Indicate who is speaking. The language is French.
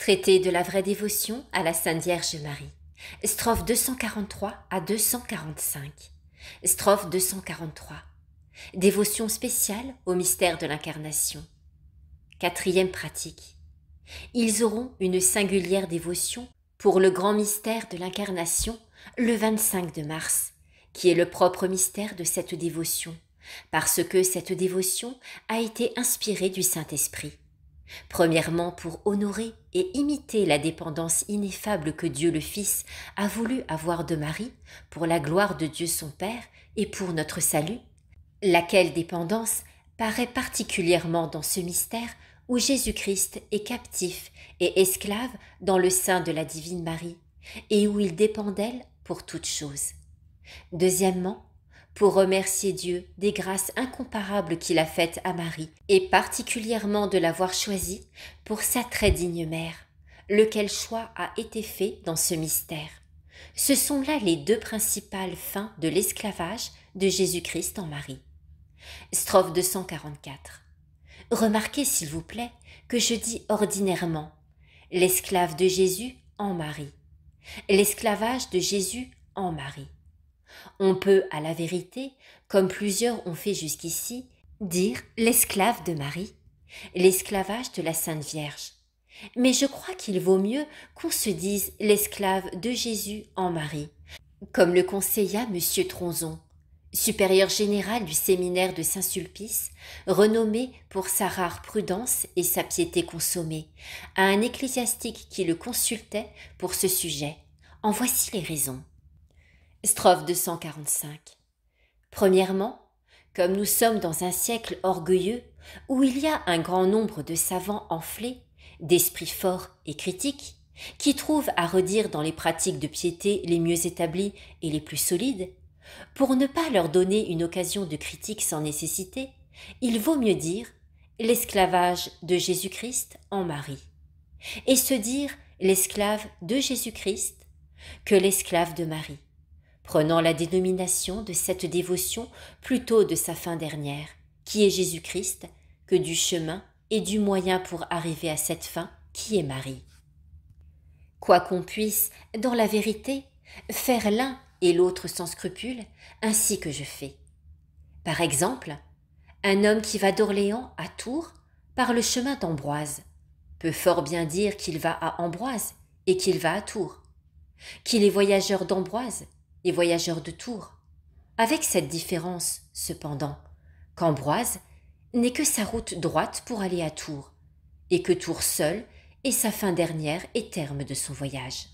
Speaker 1: Traité de la vraie dévotion à la Sainte Vierge Marie. Strophe 243 à 245. Strophe 243. Dévotion spéciale au mystère de l'Incarnation. Quatrième pratique. Ils auront une singulière dévotion pour le grand mystère de l'Incarnation le 25 de mars, qui est le propre mystère de cette dévotion, parce que cette dévotion a été inspirée du Saint-Esprit. Premièrement, pour honorer et imiter la dépendance ineffable que Dieu le Fils a voulu avoir de Marie, pour la gloire de Dieu son Père et pour notre salut, laquelle dépendance paraît particulièrement dans ce mystère où Jésus-Christ est captif et esclave dans le sein de la divine Marie, et où il dépend d'elle pour toutes choses. Deuxièmement, pour remercier Dieu des grâces incomparables qu'il a faites à Marie, et particulièrement de l'avoir choisie pour sa très digne mère, lequel choix a été fait dans ce mystère. Ce sont là les deux principales fins de l'esclavage de Jésus-Christ en Marie. Strophe 244. Remarquez s'il vous plaît que je dis ordinairement l'esclave de Jésus en Marie, l'esclavage de Jésus en Marie. On peut, à la vérité, comme plusieurs ont fait jusqu'ici, dire l'esclave de Marie, l'esclavage de la Sainte Vierge. Mais je crois qu'il vaut mieux qu'on se dise l'esclave de Jésus en Marie, comme le conseilla M. Tronzon, supérieur général du séminaire de Saint-Sulpice, renommé pour sa rare prudence et sa piété consommée, à un ecclésiastique qui le consultait pour ce sujet. En voici les raisons. Strophe 245. Premièrement, comme nous sommes dans un siècle orgueilleux où il y a un grand nombre de savants enflés, d'esprits forts et critiques, qui trouvent à redire dans les pratiques de piété les mieux établies et les plus solides, pour ne pas leur donner une occasion de critique sans nécessité, il vaut mieux dire l'esclavage de Jésus-Christ en Marie, et se dire l'esclave de Jésus-Christ que l'esclave de Marie, prenant la dénomination de cette dévotion plutôt de sa fin dernière, qui est Jésus-Christ, que du chemin et du moyen pour arriver à cette fin, qui est Marie. Quoi qu'on puisse, dans la vérité, faire l'un et l'autre sans scrupule, ainsi que je fais. Par exemple, un homme qui va d'Orléans à Tours par le chemin d'Ambroise peut fort bien dire qu'il va à Ambroise et qu'il va à Tours, qu'il est voyageur d'Ambroise et voyageur de Tours, avec cette différence, cependant, qu'Ambroise n'est que sa route droite pour aller à Tours, et que Tours seul est sa fin dernière et terme de son voyage.